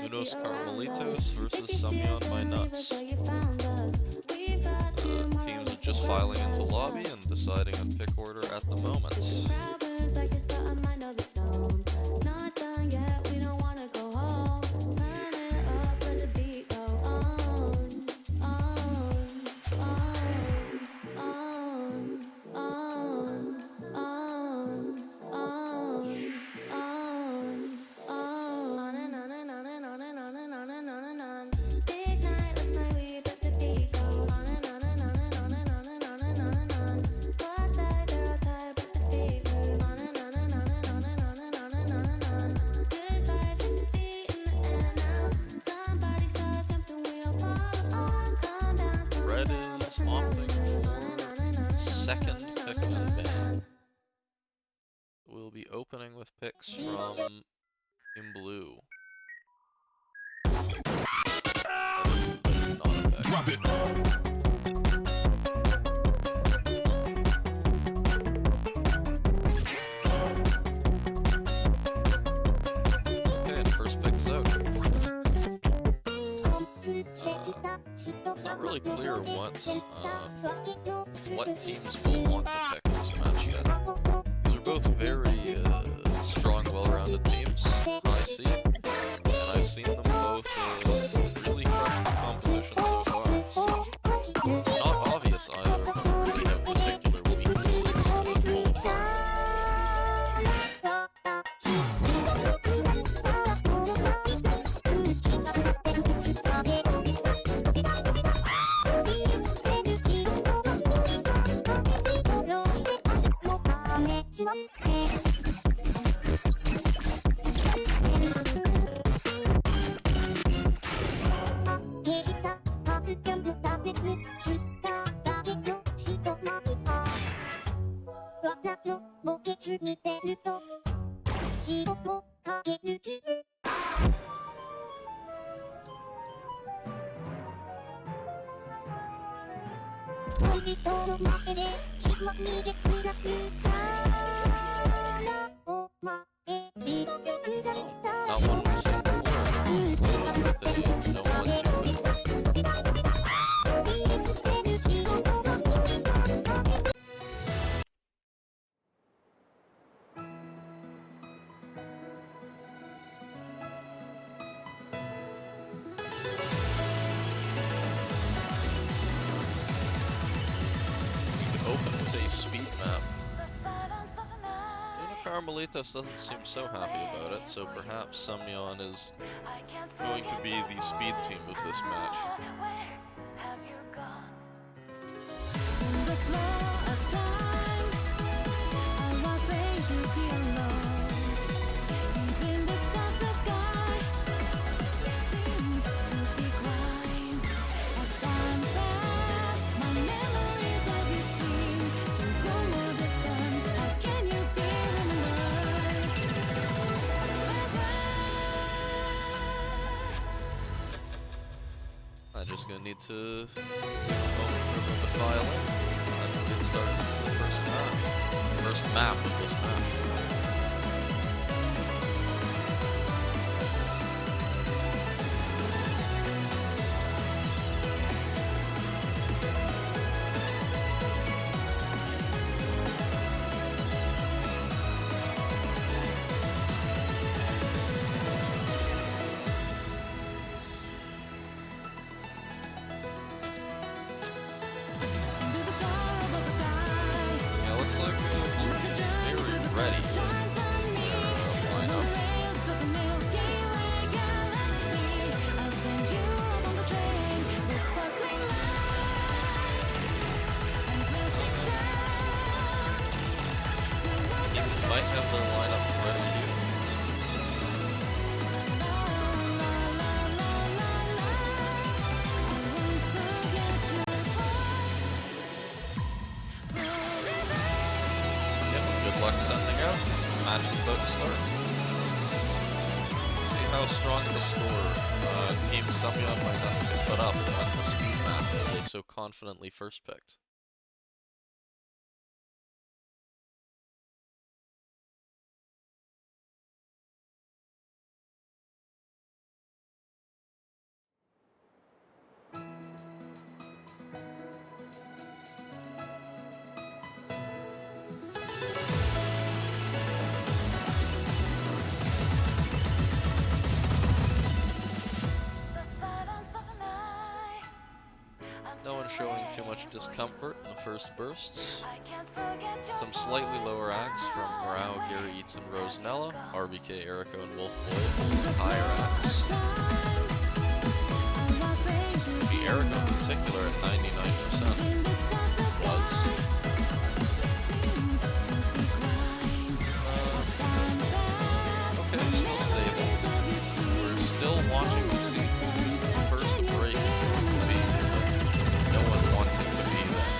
Unos Caramelitos versus Sumyeon My Nuts. Teams are just filing into lobby and deciding on pick order at the moment. Red is opting for second pick and ban. We'll be opening with picks from in blue. Not a pick. Drop it. Okay, and first pick is out. Not really clear what teams will want to pick this match yet. These are both very strong, well-rounded teams, high seed, and I've seen them both really crush the competition so far. So it's not obvious either of them really have particular weaknesses to pull apart. Not one we've seen before. With a no one open with a speed map. Caramelitos doesn't seem so happy about it, so perhaps Sumyeon is going to be the speed team of this match. I'm just gonna need to the file and get started with the first match. First map of this match. Might have the lineup ready here. Yep, good luck sending out. The match is about to start. Let's see how strong of a score Team Sumyeon My Nuts can put up on the speed map that they so confidently first picked. too much discomfort in the first bursts. Some slightly lower acts from Morao, Gary Eats, and Rosenella. RBK, Erico, and Wolfboy holding higher acts. The Erico in particular at 99% was. Okay, still stable. We're still watching to see who's the first break is going to be, but no one wanting to be there.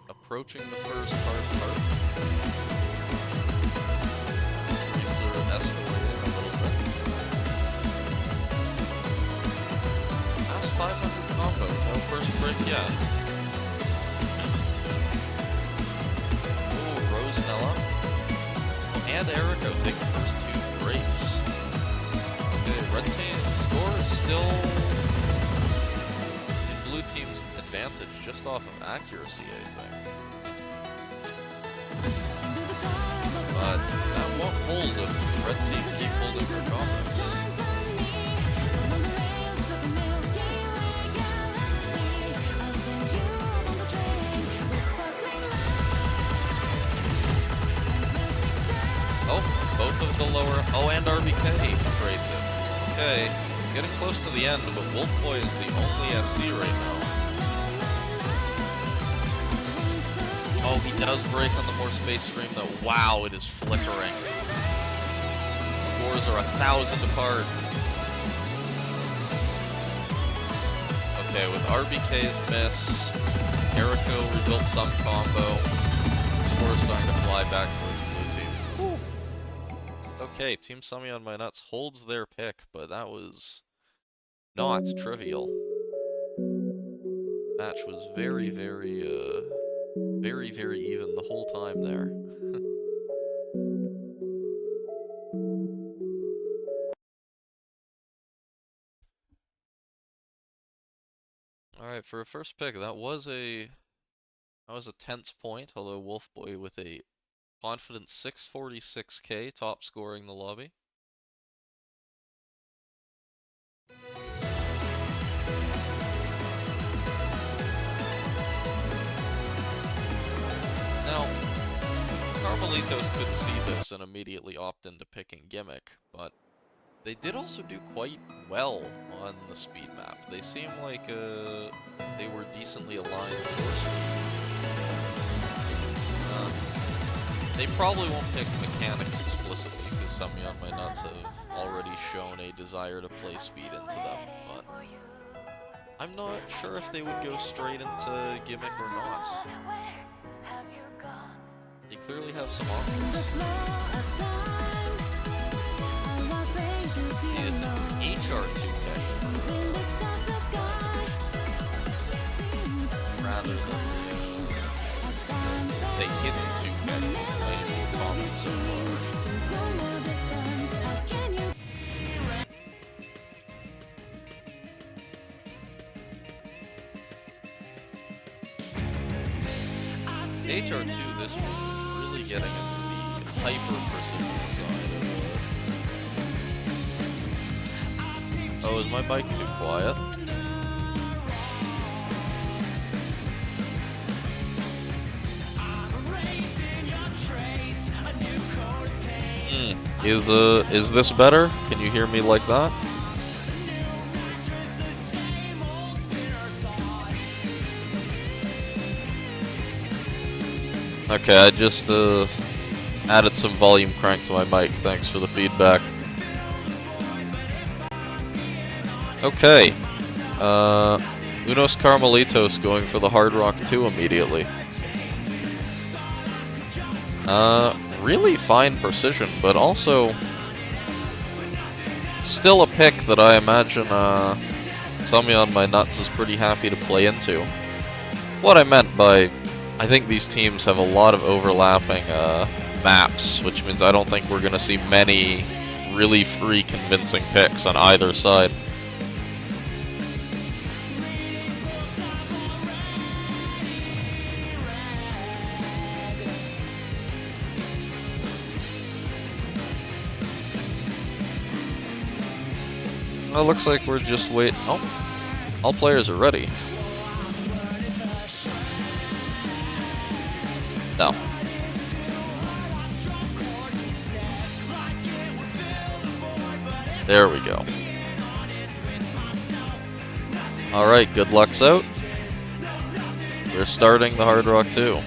Approaching the first hard part. Things are escalating a little bit. Last 500 combo, no first break yet. Ooh, Rosenella. And Erico take the first 2 breaks. Okay, red team score is still in blue team's advantage, just off of accuracy, I think. But that won't hold if red team keep holding their combos. Oh, both of the lower... Oh, and RBK trades it. Okay, it's getting close to the end, but Wolfboy is the only FC right now. Oh, he does break on the more space stream though. Wow, it is flickering. Scores are 1,000 apart. Okay, with RBK's miss, Erico rebuilt some combo. Scores starting to fly back towards blue team. Whew. Okay, Team Sumyeon My Nuts holds their pick, but that was not trivial. Match was very, very even the whole time there. Alright, for a first pick, that was a tense point, although Wolfboy with a confident 646k top scoring the lobby. Now, Caramelitos could see this and immediately opt into picking Gimmick, but they did also do quite well on the speed map. They seem like they were decently aligned for speed. They probably won't pick mechanics explicitly, because Sumyeon My Nuts have already shown a desire to play speed into them, but I'm not sure if they would go straight into Gimmick or not. They clearly have some options. He is an HR2 pick rather than say hidden 2 pick. I am common so far. HR2 this week really getting into the hyper-precision side of Oh, is my mic too quiet? Is this better? Can you hear me like that? Okay, I just added some volume crank to my mic. Thanks for the feedback. Okay. Unos Caramelitos going for the Hard Rock 2 immediately. Really fine precision, but also still a pick that I imagine Sumyeon My Nuts is pretty happy to play into. What I meant by, I think these teams have a lot of overlapping maps, which means I don't think we're going to see many really free convincing picks on either side. Oh, looks like we're just wait. Oh, all players are ready. No. There we go. Alright, good luck's out. We're starting the Hard Rock 2.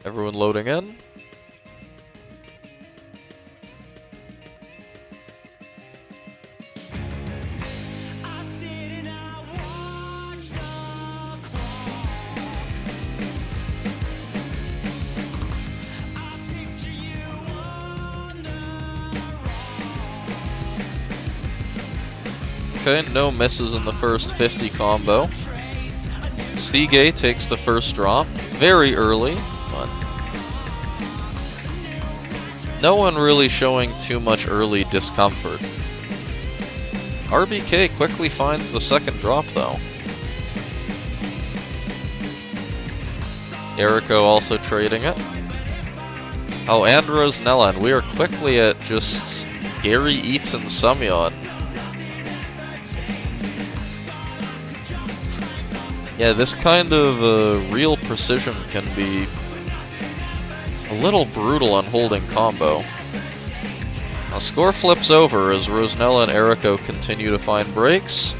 Everyone loading in. Okay, no misses in the first 50 combo. Sige takes the first drop, very early, but no one really showing too much early discomfort. RBK quickly finds the second drop though. Eriko also trading it. Oh, and Rosenella, and we are quickly at just Gary Eats and Sumyeon. Yeah, this kind of real precision can be a little brutal on holding combo. Now score flips over as Rosenella and Eriko continue to find breaks.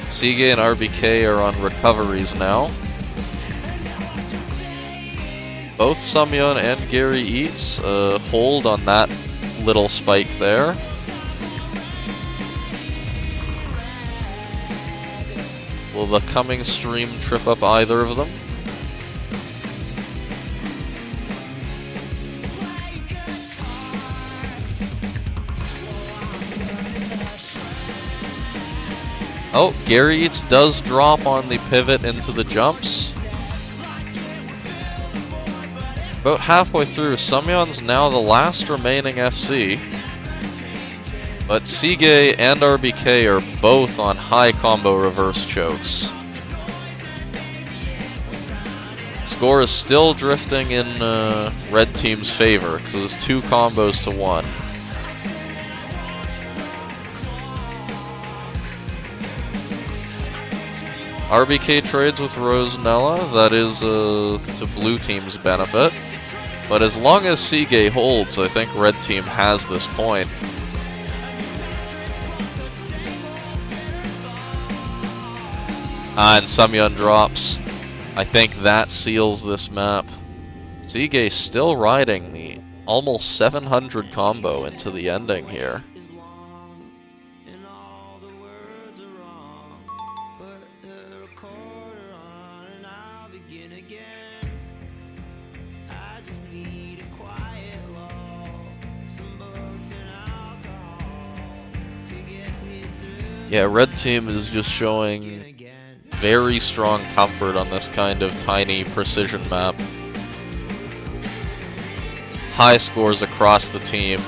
Sige and RBK are on recoveries now. Both Sumyeon and Gary Eats hold on that little spike there. Will the coming stream trip up either of them? Oh, Gary Eats does drop on the pivot into the jumps. About halfway through, Sumyeon's now the last remaining FC. But Sige and RBK are both on high combo reverse chokes. Score is still drifting in red team's favor, because it's 2 combos to 1. RBK trades with Rosenella, that is to blue team's benefit. But as long as Sige holds, I think red team has this point. And Sumyeon drops. I think that seals this map. Sige still riding the almost 700 combo into the ending here. Yeah, red team is just showing very strong comfort on this kind of tiny precision map. High scores across the team.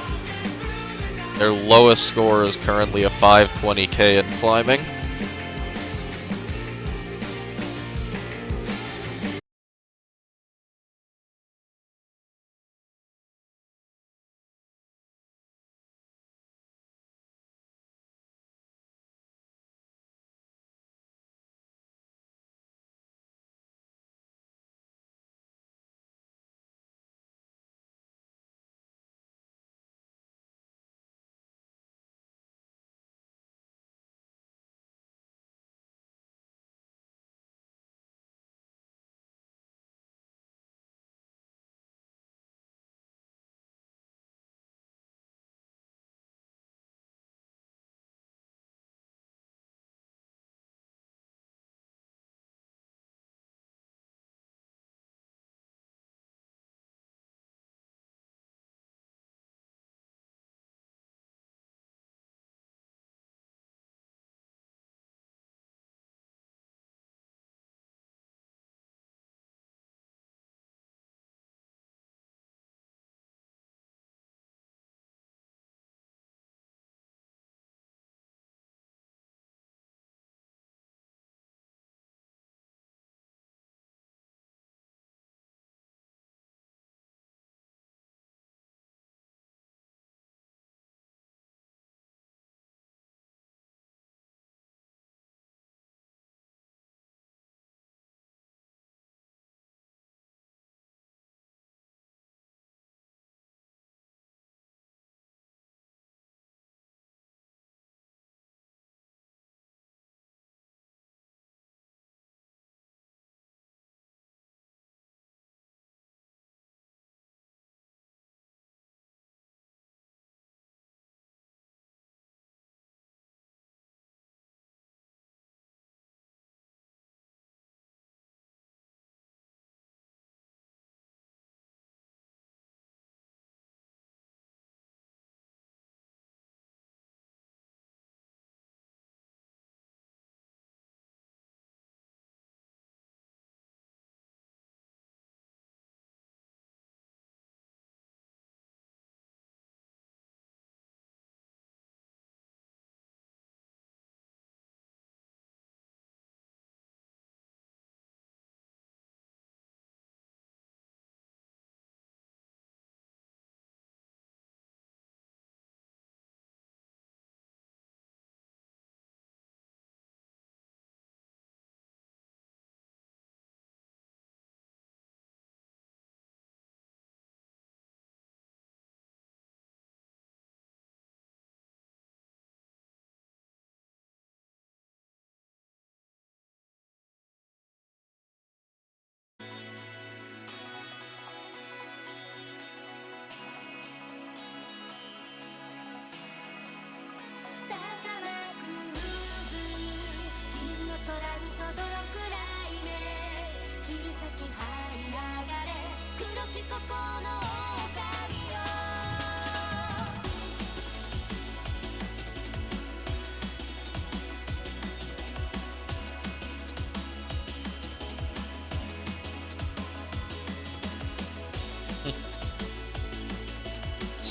Their lowest score is currently a 520k and climbing.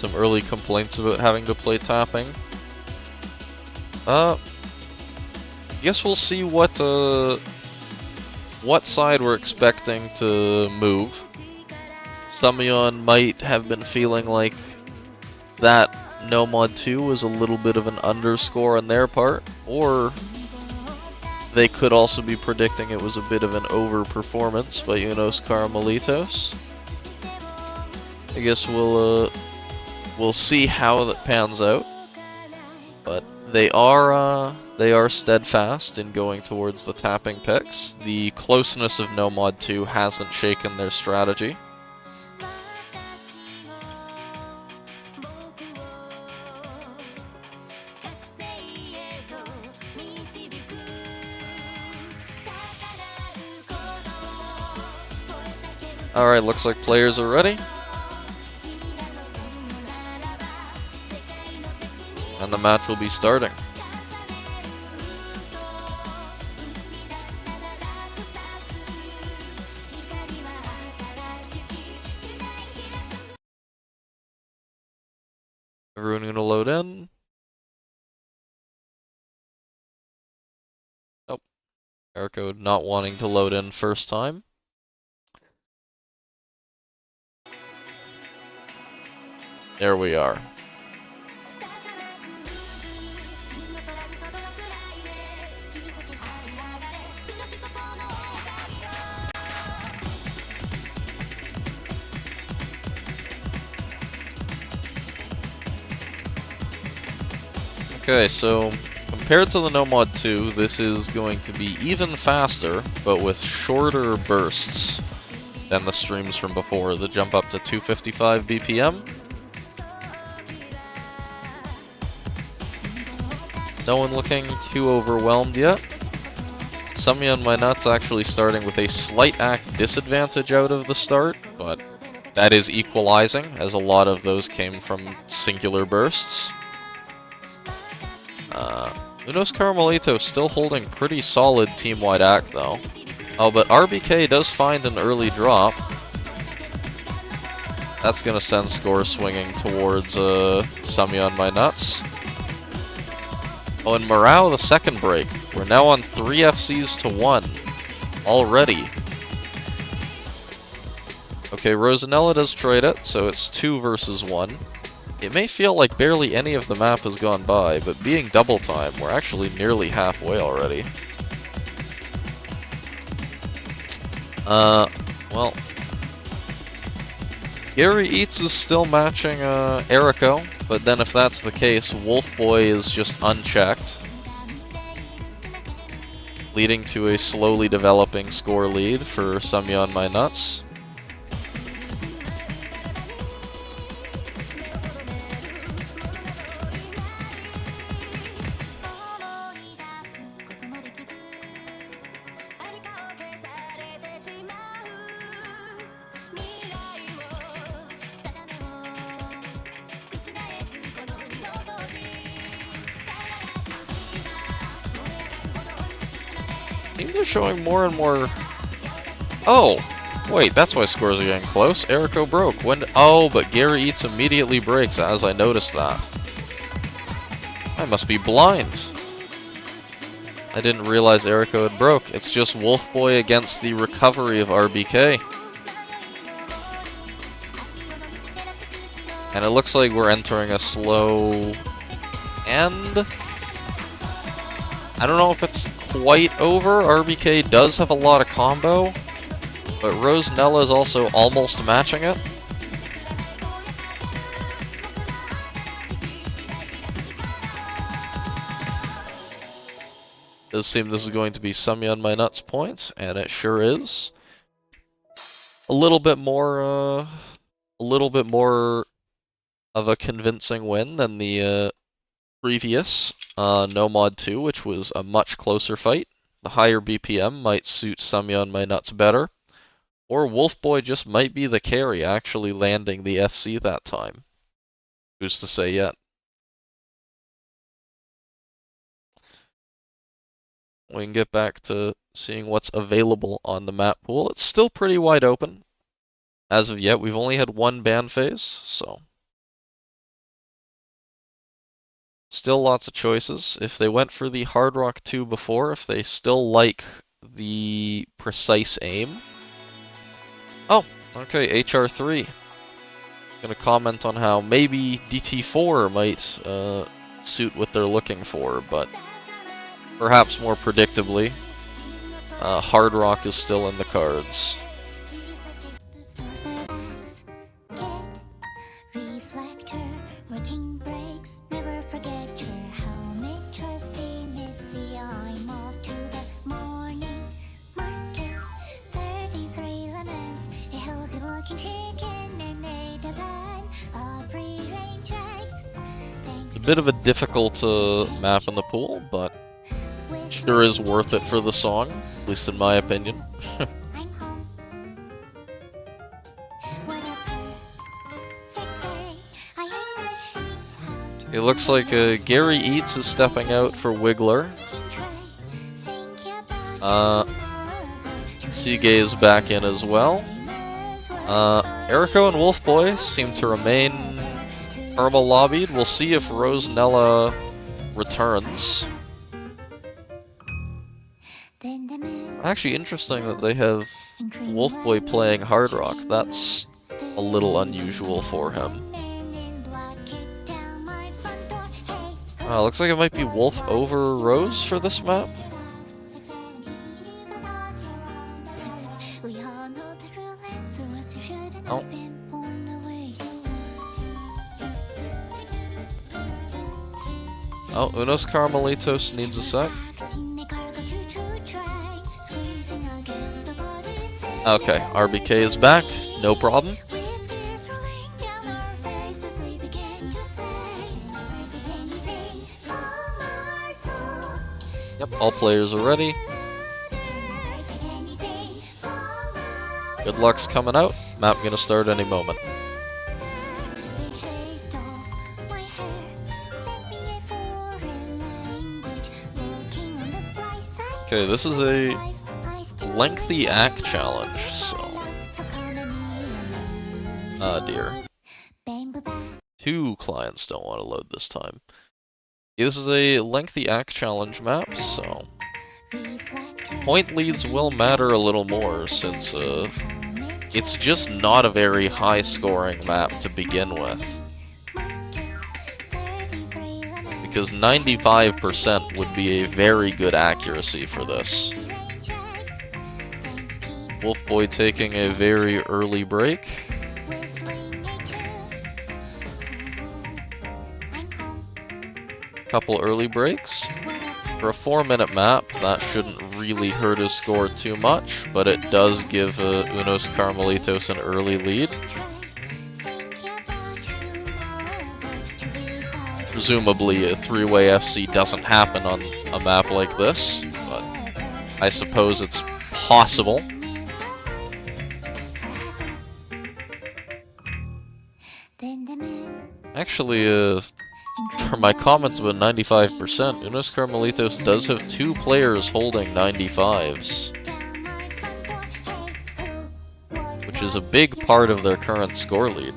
some early complaints about having to play tapping. I guess we'll see what side we're expecting to move. Sumyeon might have been feeling like that No Mod 2 was a little bit of an underscore on their part, or they could also be predicting it was a bit of an overperformance by Unos Caramelitos. I guess we'll see how that pans out, but they are steadfast in going towards the tapping picks. The closeness of No Mod 2 hasn't shaken their strategy. Alright, looks like players are ready. And the match will be starting. Everyone gonna load in. Nope. Erico not wanting to load in first time. There we are. Okay, so compared to the No Mod 2, this is going to be even faster, but with shorter bursts than the streams from before. The jump up to 255 BPM. No one looking too overwhelmed yet. Sumyeon My Nuts actually starting with a slight act disadvantage out of the start, but that is equalizing, as a lot of those came from singular bursts. Unos Caramelitos still holding pretty solid team-wide act though. Oh, but RBK does find an early drop. That's gonna send score swinging towards Sumyeon My Nuts. Oh, and Morale the second break. We're now on 3 FCs to 1 already. Okay, Rosanella does trade it, so it's 2 versus 1. It may feel like barely any of the map has gone by, but being double time, we're actually nearly halfway already. Well, Gary Eats is still matching Erico, but then if that's the case, Wolfboy is just unchecked, leading to a slowly developing score lead for Sumyeon My Nuts. I think they're showing more and more... Oh! Wait, that's why scores are getting close. Erico broke. When... Oh, but Gary Eats immediately breaks as I noticed that. I must be blind. I didn't realize Erico had broke. It's just Wolfboy against the recovery of RBK. And it looks like we're entering a slow end. I don't know if it's quite over. RBK does have a lot of combo, but Rosanella is also almost matching it. It does seem this is going to be Sumyeon My Nuts point, and it sure is. A little bit more of a convincing win than the previous No Mod 2, which was a much closer fight. The higher BPM might suit Sumyeon My Nuts better, or Wolfboy just might be the carry, actually landing the FC that time. Who's to say yet? We can get back to seeing what's available on the map pool. It's still pretty wide open. As of yet, we've only had one ban phase, so Still lots of choices. If they went for the Hard Rock 2 before, if they still like the precise aim. Oh, okay, HR3. Gonna comment on how maybe DT4 might suit what they're looking for, but perhaps more predictably, Hard Rock is still in the cards. A bit of a difficult map in the pool, but sure is worth it for the song, at least in my opinion. It looks like Gary Eats is stepping out for Wiggler. Sige is back in as well. Erico and Wolfboy seem to remain Irma lobbied. We'll see if Rosenella returns. Actually, interesting that they have Wolfboy playing Hard Rock. That's a little unusual for him. Looks like it might be Wolf over Rose for this map. Oh. Oh, Unos Caramelitos needs a sec. Okay, RBK is back, no problem. Yep, all players are ready. Good luck's coming out. Map gonna start any moment. Okay, this is a lengthy act challenge, so... Ah, dear. 2 clients don't want to load this time. Yeah, this is a lengthy act challenge map, so... Point leads will matter a little more, since it's just not a very high-scoring map to begin with. Because 95% would be a very good accuracy for this. Wolfboy taking a very early break. Couple early breaks. For a 4-minute map, that shouldn't really hurt his score too much, but it does give Unos Caramelitos an early lead. Presumably a 3-way FC doesn't happen on a map like this, but I suppose it's possible. Actually, for my comments about 95%, Unos Caramelitos does have 2 players holding 95s, which is a big part of their current score lead.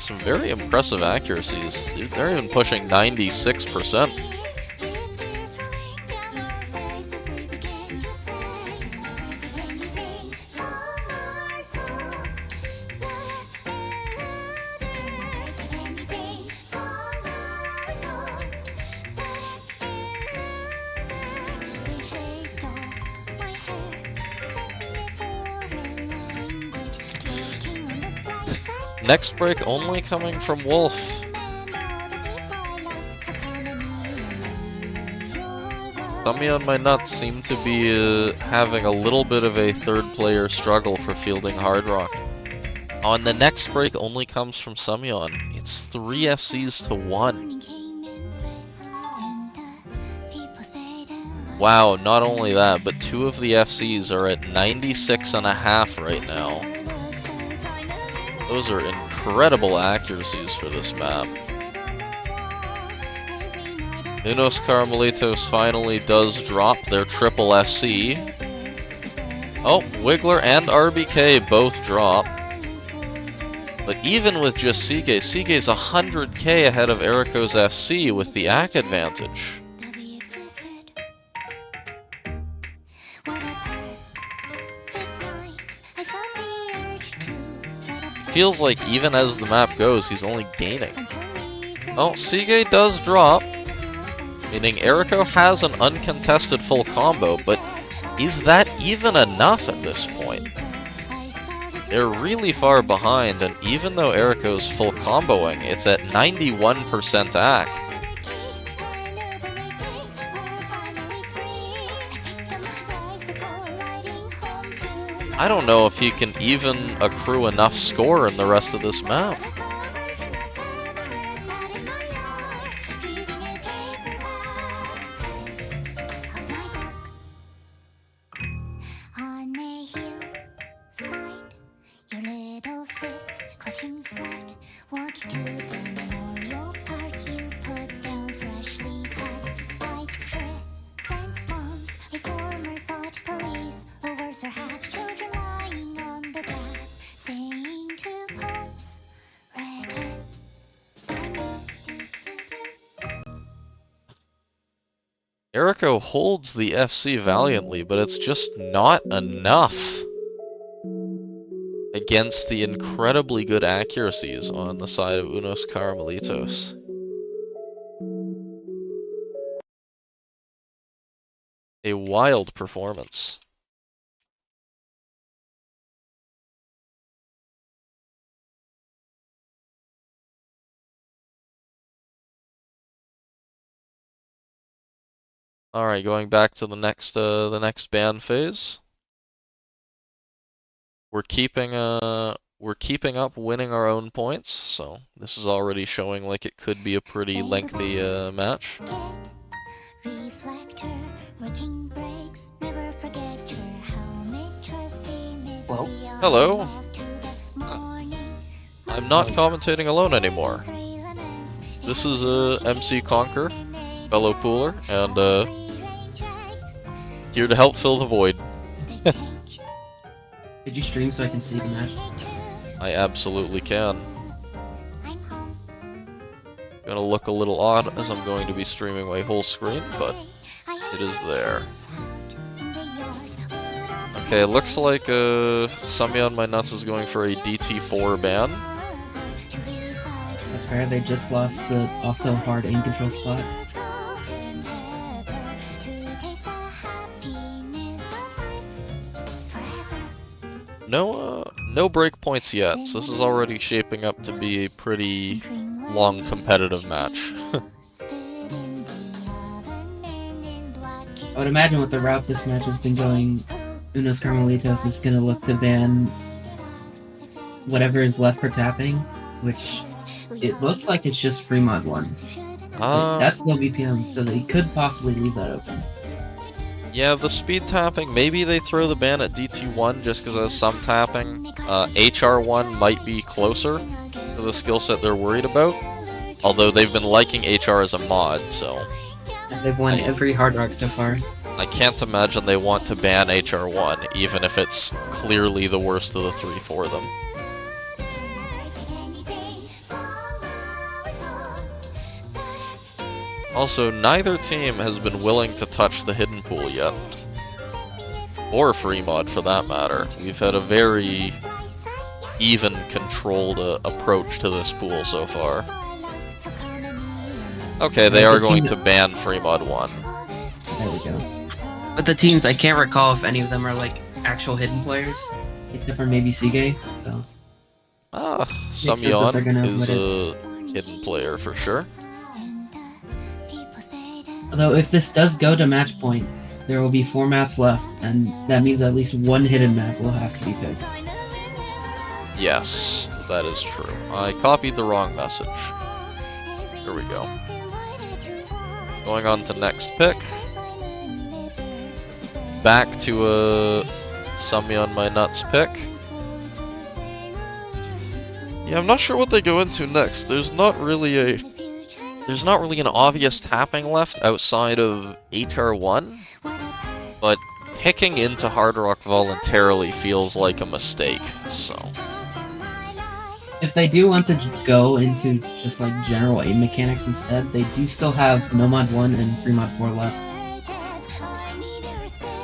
Some very impressive accuracies. They're even pushing 96%. Next break only coming from Wolf. Sumyeon My Nuts seem to be having a little bit of a third player struggle for fielding Hard Rock. On the next break only comes from Sumyeon. It's 3 FCs to 1. Wow, not only that, but 2 of the FCs are at 96.5 right now. Those are incredible accuracies for this map. Unos Caramelitos finally does drop their triple FC. Oh, Wiggler and RBK both drop. But even with just Sige, Sige's 100k ahead of Eriko's FC with the AC advantage. Feels like even as the map goes, he's only gaining. Oh, Sige does drop, meaning Eriko has an uncontested full combo, but is that even enough at this point? They're really far behind, and even though Eriko's full comboing, it's at 91% AC. I don't know if he can even accrue enough score in the rest of this map. Eriko holds the FC valiantly, but it's just not enough against the incredibly good accuracies on the side of Unos Caramelitos. A wild performance. Alright, going back to the next ban phase. We're keeping up winning our own points, so this is already showing like it could be a pretty lengthy match. Hello. I'm not commentating alone anymore. This is MC Conquer, fellow pooler, and here to help fill the void. Could you stream so I can see the match? I absolutely can. Gonna look a little odd as I'm going to be streaming my whole screen, but it is there. Okay, it looks like sumyeon my nuts is going for a DT4 ban. That's fair, they just lost the also hard aim control spot. No breakpoints yet, so this is already shaping up to be a pretty long competitive match. I would imagine with the route this match has been going, Unos Caramelitos is going to look to ban whatever is left for tapping, which it looks like it's just free mod 1. That's low BPM, so they could possibly leave that open. Yeah, the speed tapping, maybe they throw the ban at DT1 just because of some tapping. HR1 might be closer to the skill set they're worried about, although they've been liking HR as a mod, so... And they've won every Hard Rock so far. I can't imagine they want to ban HR1, even if it's clearly the worst of the three for them. Also, neither team has been willing to touch the hidden pool yet. Or free mod, for that matter. We've had a very even, controlled approach to this pool so far. Okay, they are going to ban free mod 1. There we go. But the teams, I can't recall if any of them are like actual hidden players, except for maybe Sige. So. Sumyeon is a hidden player for sure. Although if this does go to match point, there will be 4 maps left, and that means at least one hidden map will have to be picked. Yes, that is true. I copied the wrong message. Here we go. Going on to next pick. Back to a Sumyeon my nuts pick. Yeah, I'm not sure what they go into next. There's not really a there's not really an obvious tapping left outside of ATR1, but picking into Hard Rock voluntarily feels like a mistake, so... If they do want to go into just like general aim mechanics instead, they do still have No Mod 1 and Free Mod 4 left.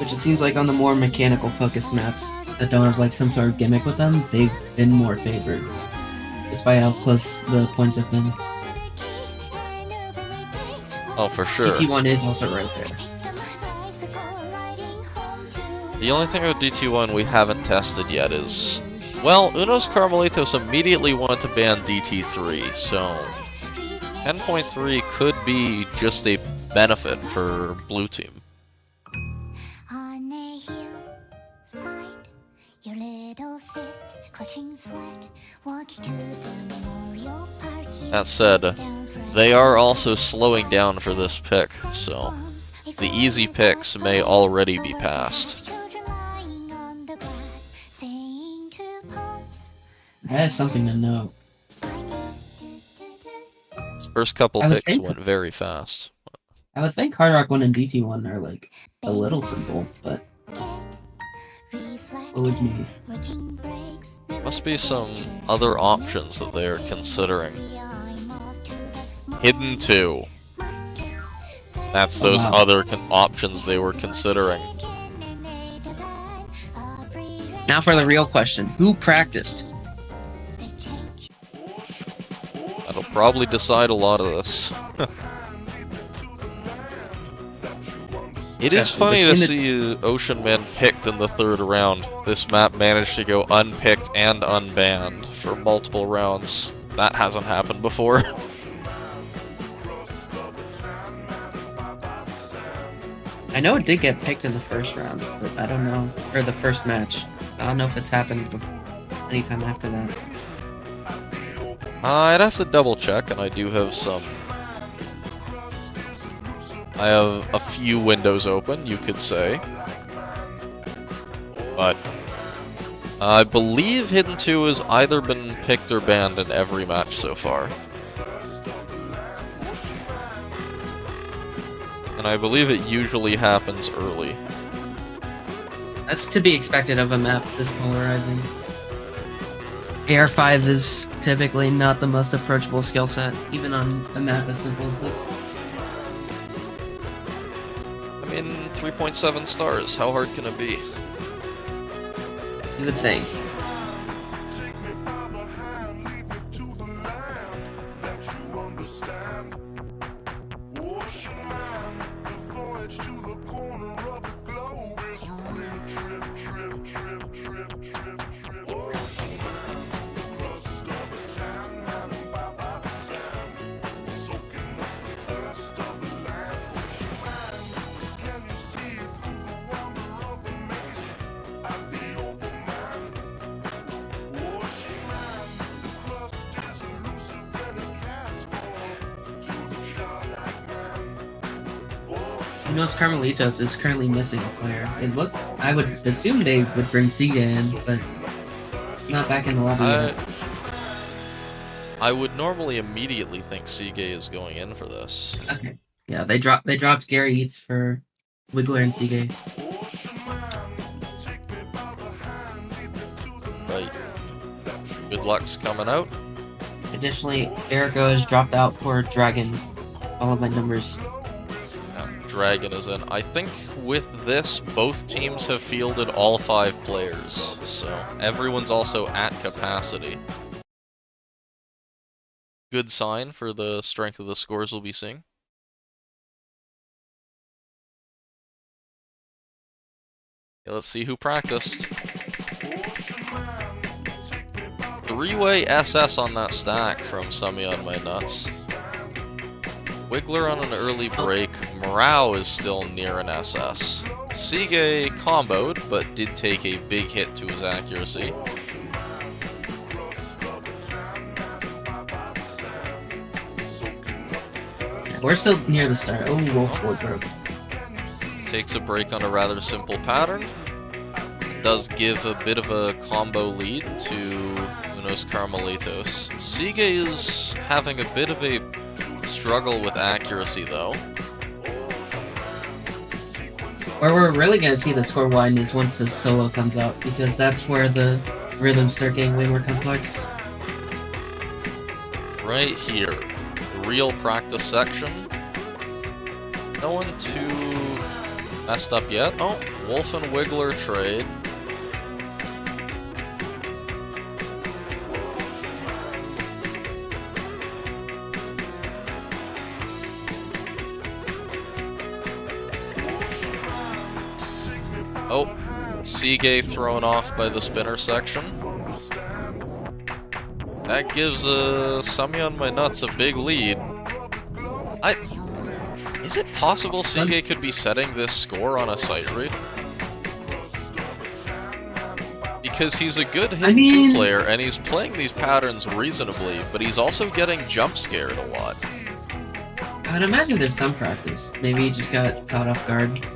Which it seems like on the more mechanical focused maps that don't have like some sort of gimmick with them, they've been more favored. Despite how close the points have been. Oh, for sure. DT1 is also right there. The only thing with DT1 we haven't tested yet is... Well, Unos Caramelitos immediately wanted to ban DT3, so... 10.3 could be just a benefit for Blue Team. That said, they are also slowing down for this pick, so the easy picks may already be passed. That is something to note. His first couple picks went very fast. I would think Hard Rock 1 and DT1 are like a little simple, but it was me. Must be some other options that they are considering. Hidden 2. That's those other options they were considering. Now for the real question. Who practiced? That'll probably decide a lot of this. It is funny to see Ocean Man picked in the 3rd round. This map managed to go unpicked and unbanned for multiple rounds. That hasn't happened before. I know it did get picked in the 1st round, but I don't know. Or the 1st match. I don't know if it's happened anytime after that. I'd have to double check, and I do have some... I have a few windows open, you could say. But I believe Hidden 2 has either been picked or banned in every match so far. And I believe it usually happens early. That's to be expected of a map this polarizing. AR5 is typically not the most approachable skill set, even on a map as simple as this. I mean, 3.7 stars, how hard can it be? You would think. Unos Caramelitos is currently missing a player. It looked, I would assume they would bring Siga in, but it's not back in the lobby yet. I would normally immediately think Siga is going in for this. Okay. Yeah, they dropped Gary Eats for Wiggler and Siga. Right. Good luck's coming out. Additionally, Erico has dropped out for Dragon. All of my numbers. Dragon is in. I think with this, both teams have fielded all 5 players, so everyone's also at capacity. Good sign for the strength of the scores we'll be seeing. Okay, let's see who practiced. 3-way SS on that stack from Sumyeon My Nuts. Wiggler on an early break. Morale is still near an SS. Siga comboed, but did take a big hit to his accuracy. We're still near the start. Oh, Wolf Wardrobe. Takes a break on a rather simple pattern. Does give a bit of a combo lead to Unos Caramelitos. Siga is having a bit of a struggle with accuracy though. Where we're really gonna see the score widen is once the solo comes out, because that's where the rhythms start getting way more complex. Right here, the real practice section. No one too messed up yet. Oh, Wolf and Wiggler trade. Oh, Seagay thrown off by the spinner section. That gives Sumyeon My Nuts a big lead. Is it possible Seagay could be setting this score on a sight read? Because he's a good hit 2 player and he's playing these patterns reasonably, but he's also getting jump scared a lot. I would imagine there's some practice. Maybe he just got caught off guard.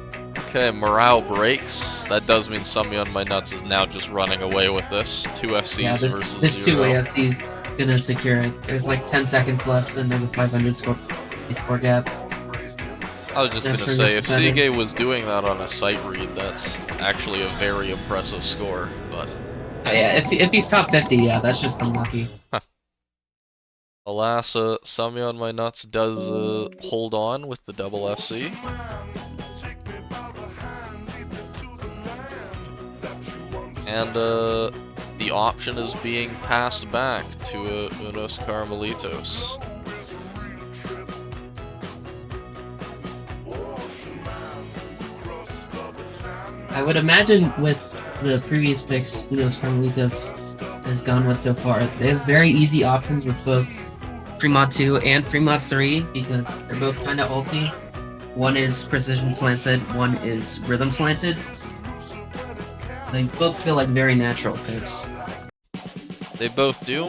Okay, morale breaks. That does mean Sumyeon My Nuts is now just running away with this. 2 FCs versus 0. This two-way FC's gonna secure it. There's like 10 seconds left and there's a 500 score gap. I was just gonna say, if Seagay was doing that on a sight read, that's actually a very impressive score, but... Oh yeah, if he's top 50, yeah, that's just unlucky. Alas, Sumyeon My Nuts does hold on with the double FC. And the option is being passed back to Unos Caramelitos. I would imagine with the previous picks Unos Carmelitos has gone with so far, they have very easy options with both Free Mod 2 and Free Mod 3 because they're both kind of ulti. One is precision slanted, one is rhythm slanted. They both feel like very natural picks. They both do.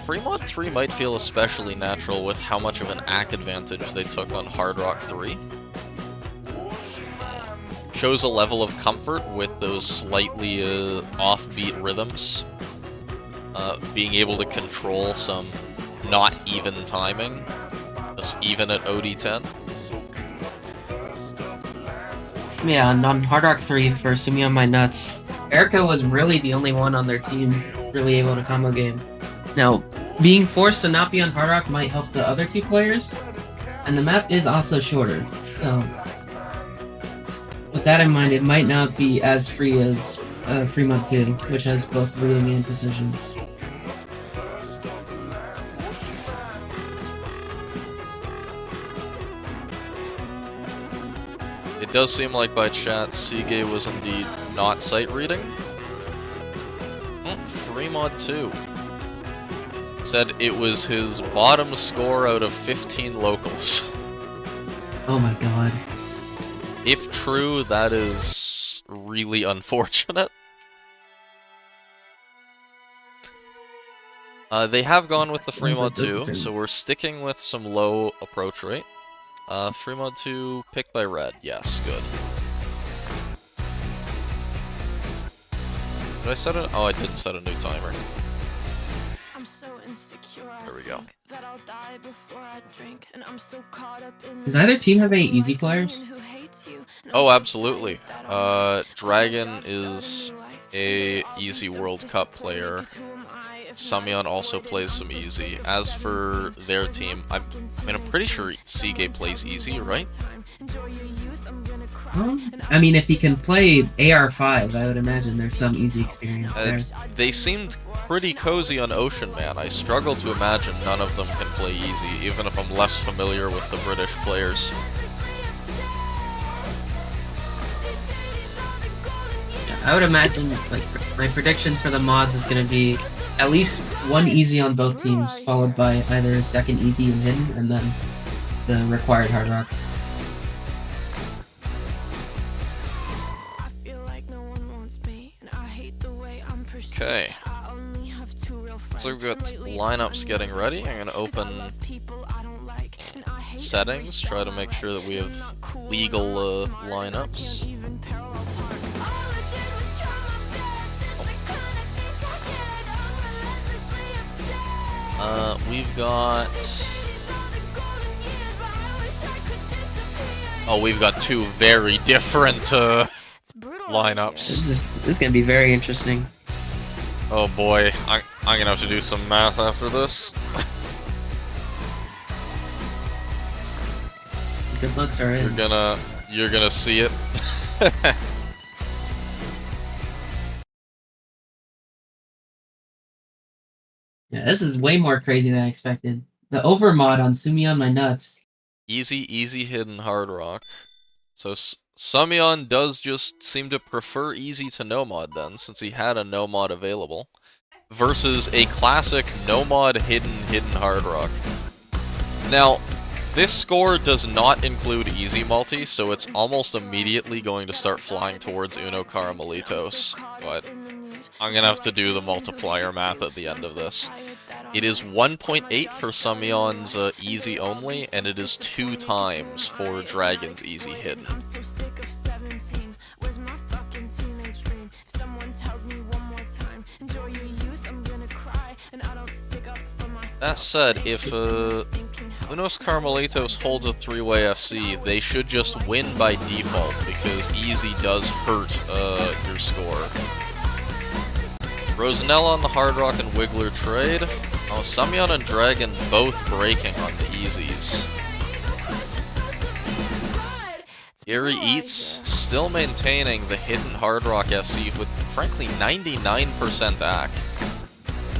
Free Mod 3 might feel especially natural with how much of an AC advantage they took on Hard Rock 3. Shows a level of comfort with those slightly offbeat rhythms. Being able to control some not even timing, just even at OD10. Yeah, and on Hard Rock 3 for sumyeon My Nuts, Erica was really the only one on their team really able to combo game. Now, being forced to not be on Hard Rock might help the other 2 players, and the map is also shorter, so with that in mind, it might not be as free as Free Mod 2, which has both reading and precision. It does seem like by chat, Seagay was indeed not sight reading. Free Mod 2 said it was his bottom score out of 15 locals. Oh my god. If true, that is really unfortunate. They have gone with the Free Mod 2, so we're sticking with some low approach rate. Free Mod 2 picked by Red. Yes, good. Did I set a... Oh, I did set a new timer. There we go. Does either team have any easy players? Oh, absolutely. Dragon is a easy World Cup player. Sumyeon also plays some easy. As for their team, I'm pretty sure Seagay plays easy, right? I mean, if he can play AR5, I would imagine there's some easy experience there. They seemed pretty cozy on Ocean Man. I struggle to imagine none of them can play easy, even if I'm less familiar with the British players. Yeah, I would imagine, like, my prediction for the mods is going to be at least one easy on both teams, followed by either a second easy and hidden, and then the required Hard Rock. Okay. So we've got lineups getting ready. I'm gonna open settings, try to make sure that we have legal lineups. We've got Oh, we've got two very different lineups. This is gonna be very interesting. Oh boy, I'm gonna have to do some math after this. Good looks are in. You're gonna see it. Yeah, this is way more crazy than I expected. The overmod on Sumyeon my nuts. Easy hidden hard rock. So Sumyeon does just seem to prefer easy to no mod then, since he had a no mod available. Versus a classic no mod hidden hard rock. Now, this score does not include easy multi, so it's almost immediately going to start flying towards Uno Caramelitos, but I'm gonna have to do the multiplier math at the end of this. It is 1.8 for Sumyeon's easy only, and it is 2 times for Dragon's easy hidden. That said, if Unos Carmelitos holds a 3-way FC, they should just win by default, because easy does hurt your score. Rosanella on the Hard Rock and Wiggler trade. Oh, Sumyeon and Dragon both breaking on the easies. Gary Eats still maintaining the hidden Hard Rock FC with, frankly, 99% AC.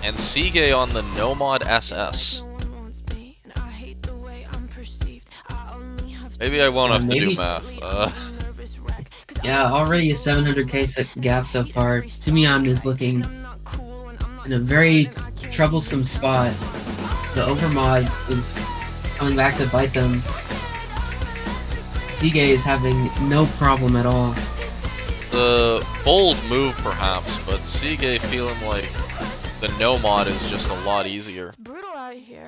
And Sige on the No Mod SS. Maybe I won't have to do math. Yeah, already a 700k gap so far. Sumyeon is looking in a very troublesome spot. The overmod is coming back to bite them. Sige is having no problem at all. The bold move, perhaps, but Sige feeling like the no mod is just a lot easier.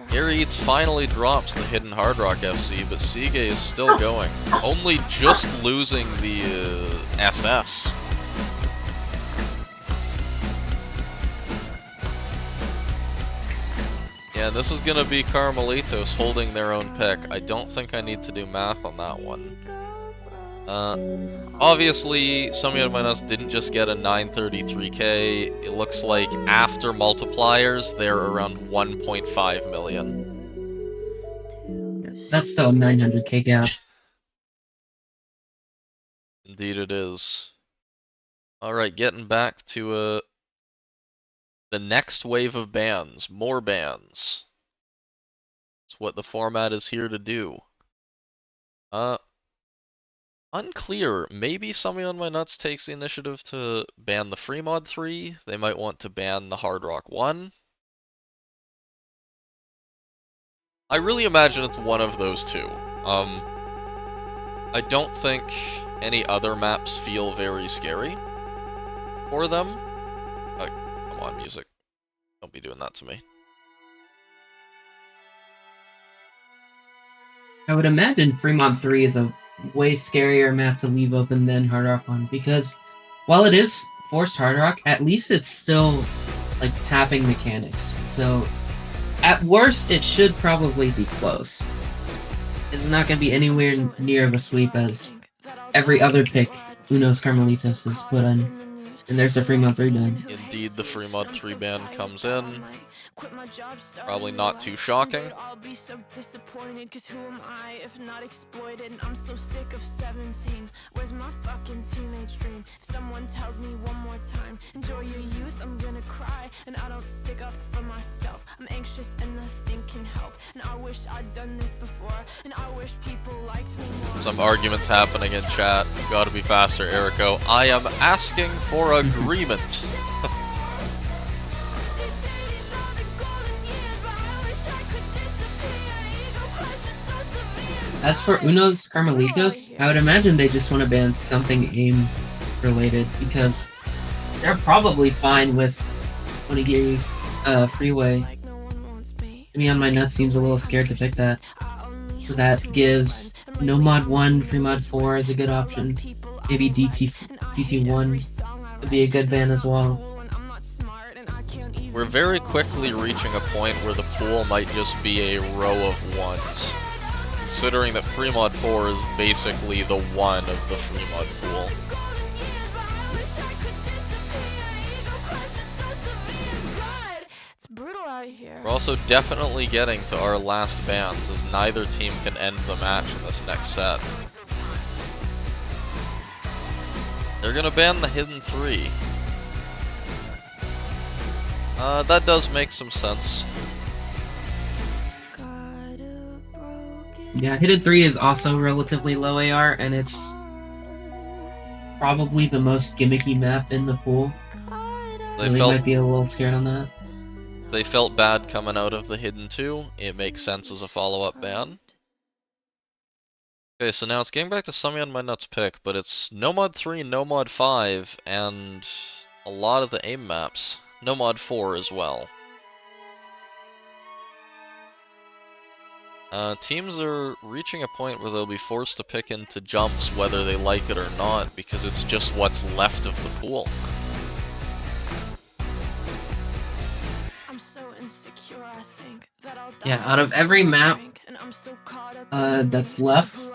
Gary Eats finally drops the hidden Hard Rock FC, but Sige is still going. Only just losing the SS. Yeah, this is gonna be Caramelitos holding their own pick. I don't think I need to do math on that one. Obviously, Sumyeon Minus didn't just get a 933k. It looks like after multipliers, they're around 1.5 million. That's still a 900k gap. Indeed it is. Alright, getting back to the next wave of bans. More bans. That's what the format is here to do. Unclear. Maybe Sumyeon My Nuts takes the initiative to ban the Free Mod 3. They might want to ban the Hard Rock 1. I really imagine it's one of those two. I don't think any other maps feel very scary for them. Come on, music. Don't be doing that to me. I would imagine Fremont 3 is a way scarier map to leave open than Hard Rock 1, because while it is forced Hard Rock, at least it's still like tapping mechanics. So at worst, it should probably be close. It's not going to be anywhere near of a sweep as every other pick Unos Carmelitos has put on. And there's the Fremont 3 done. Indeed, the Free Mod 3 ban comes in. Probably not too shocking. I'll be so disappointed, cause who am I if not exploited? I'm so sick of 17. Where's my fucking teenage dream? If someone tells me one more time, enjoy your youth, I'm gonna cry. And I don't stick up for myself. I'm anxious and nothing can help. And I wish I'd done this before. And I wish people liked me more. Some arguments happening in chat. Gotta be faster, Erico. I am asking for agreement. As for Unos Carmelitos, I would imagine they just want to ban something aim related, because they're probably fine with Onigiri Freeway. Me on my nuts seems a little scared to pick that. So that gives No Mod 1, Free Mod 4 is a good option. Maybe DT1 would be a good ban as well. We're very quickly reaching a point where the pool might just be a row of ones. considering that free mod 4 is basically the one of the free mod pool. It's brutal out here. We're also definitely getting to our last bans, as neither team can end the match in this next set. They're gonna ban the hidden 3. That does make some sense. Yeah, Hidden 3 is also relatively low AR, and it's probably the most gimmicky map in the pool. Really might be a little scared on that. They felt bad coming out of the hidden 2. It makes sense as a follow-up ban. Okay, so now it's getting back to Sumyeon my nuts pick, but it's no mod 3, no mod 5, and a lot of the aim maps. No mod 4 as well. Teams are reaching a point where they'll be forced to pick into jumps whether they like it or not, because it's just what's left of the pool. Yeah, out of every map that's left,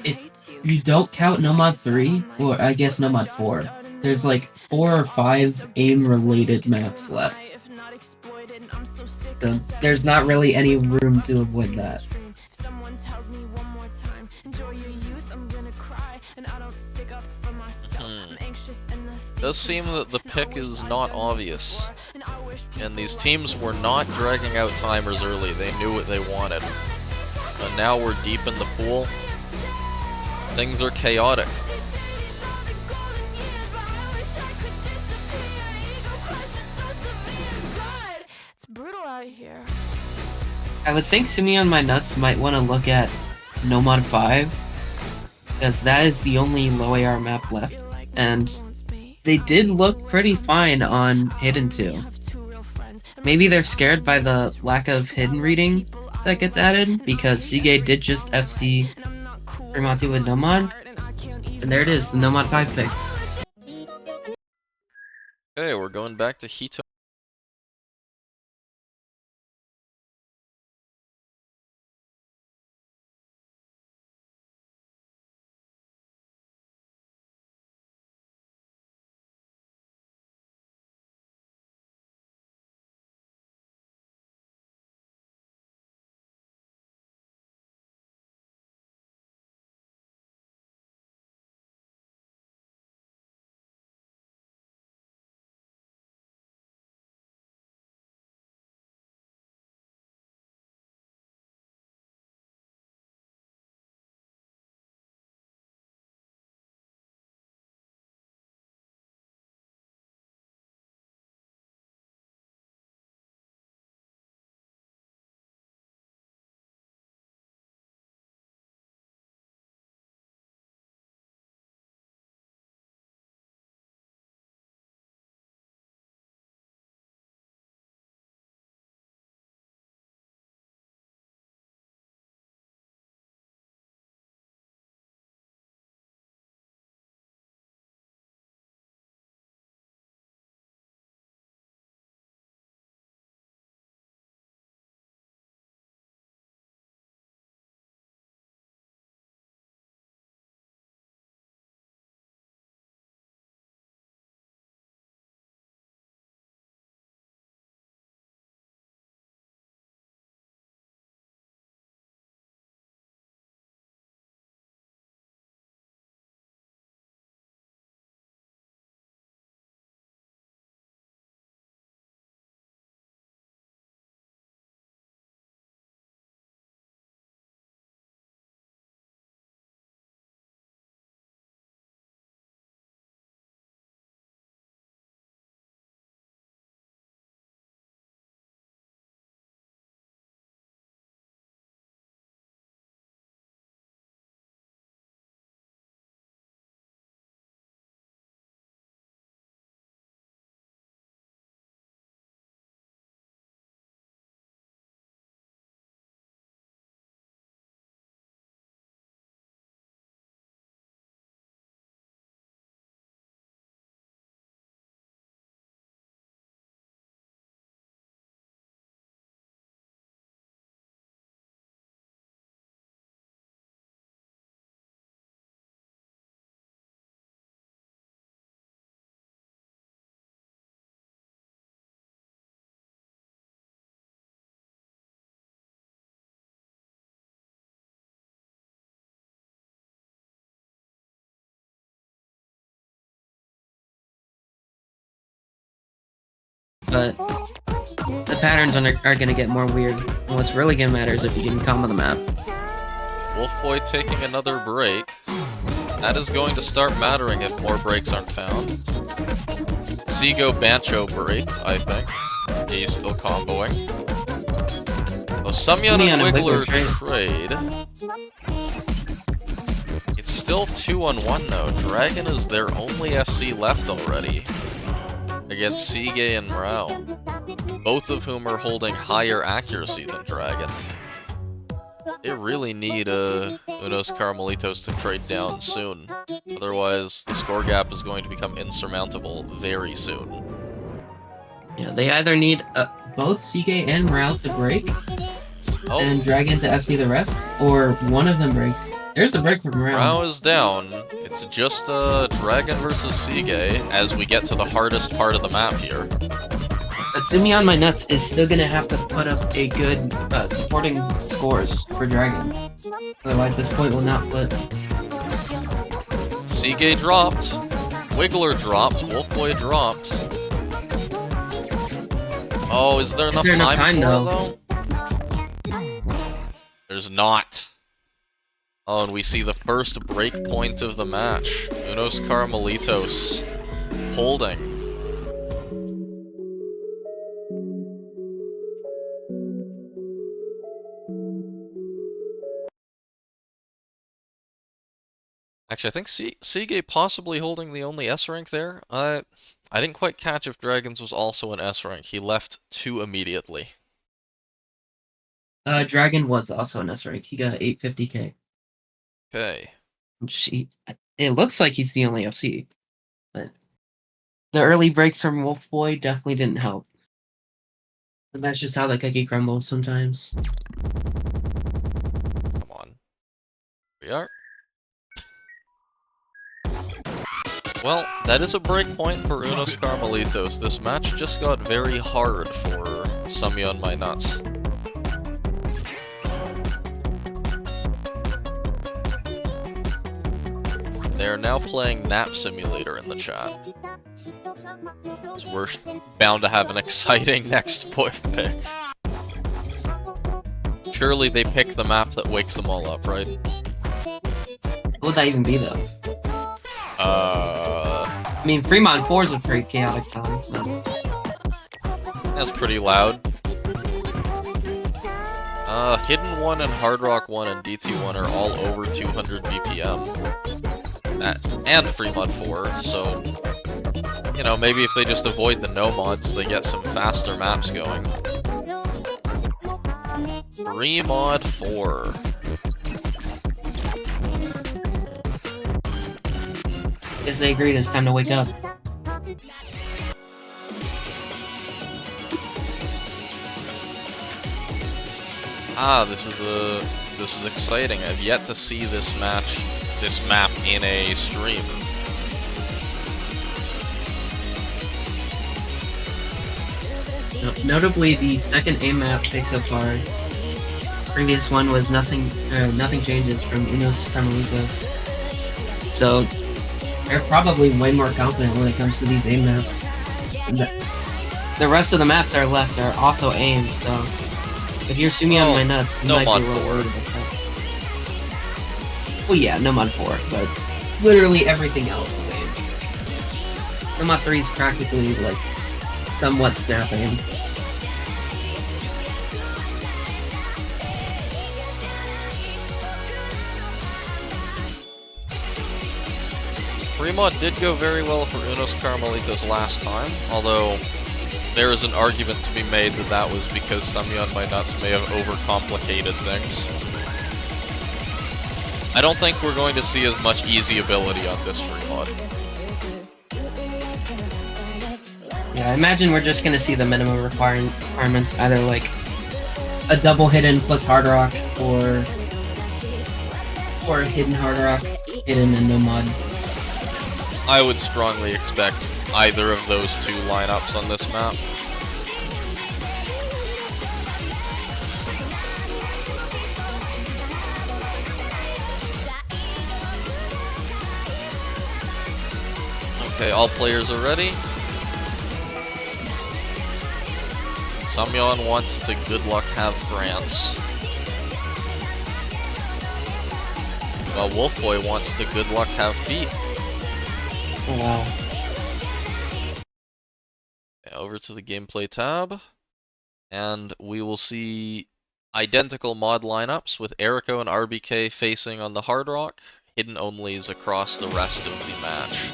if you don't count No Mod 3, or I guess No Mod 4, there's like 4 or 5 aim-related maps left. So there's not really any room to avoid that. Does seem that the pick is not obvious, and these teams were not dragging out timers early. They knew what they wanted. But now we're deep in the pool. Things are chaotic. It's brutal out here. I would think Sumyeon My Nuts might want to look at No Mod 5, because that is the only low AR map left, and they did look pretty fine on Hidden 2. Maybe they're scared by the lack of hidden reading that gets added, because Seagate did just FC Fremont 2 with No Mod, and there it is, the No Mod 5 pick. Okay, we're going back to Hito. but the patterns are gonna get more weird. And what's really gonna matter is if you can combo the map. Wolfboy taking another break. That is going to start mattering if more breaks aren't found. Seago Bancho braked, I think. He's still comboing. Oh, Sumyeon and Wiggler trade. It's still 2-on-1 though. Dragon is their only FC left already. Against Sige and Rao. Both of whom are holding higher accuracy than Dragon. They really need Unos Caramelitos to trade down soon. Otherwise, the score gap is going to become insurmountable very soon. Yeah, they either need both Sige and Rao to break, and Dragon to FC the rest, or one of them breaks. There's the break from Rao. Rao is down. It's just Dragon versus Sige as we get to the hardest part of the map here. But sumyeon my nuts is still gonna have to put up a good supporting scores for Dragon. Otherwise, this point will not flip. Sige dropped. Wiggler dropped. Wolfboy dropped. Oh, is there enough time though? There's not. Oh, and we see the first break point of the match. Unos Caramelitos holding. Actually, I think Sige possibly holding the only S rank there. I didn't quite catch if Dragons was also an S rank. He left too immediately. Dragon was also an S rank. He got 850k. Okay. It looks like he's the only FC, but the early breaks from Wolfboy definitely didn't help. And that's just how the cookie crumbles sometimes. Come on. We are. Well, that is a break point for Unos Caramelitos. This match just got very hard for Sumyeon My Nuts. They are now playing Nap Simulator in the chat. So we're bound to have an exciting next pick. Surely they pick the map that wakes them all up, right? What would that even be, though? I mean, Fremont 4 is a pretty chaotic song. That's pretty loud. Hidden 1 and Hard Rock 1 and DT1 are all over 200 BPM. And Fremont 4, so... You know, maybe if they just avoid the no mods, they get some faster maps going. Fremont 4. Guess they agreed it's time to wake up. Ah, this is exciting. I've yet to see this map in a stream. Notably, the second A map picks up hard. Previous one was nothing changes from Unos Caramelitos. So they're probably way more confident when it comes to these aim maps. The rest of the maps that are left are also aimed, so if you're sumyeon my nuts, you might be a little worried about that. Well, yeah, no mod 4, but literally everything else is aimed. No mod 3 is practically, like, somewhat snap aim. Fremont did go very well for Unos Caramelitos last time, although there is an argument to be made that that was because Sumyeon My Nuts may have overcomplicated things. I don't think we're going to see as much easy ability on this Fremont. Yeah, I imagine we're just gonna see the minimum requirements, either like a double hidden plus hard rock, or a hidden hard rock, hidden and no mod. I would strongly expect either of those two lineups on this map. Okay, all players are ready. Sumyeon wants to good luck have France. While Wolfboy wants to good luck have feet. Oh wow. Over to the gameplay tab. And we will see identical mod lineups with Eriko and RBK facing on the Hard Rock, hidden onlys across the rest of the match.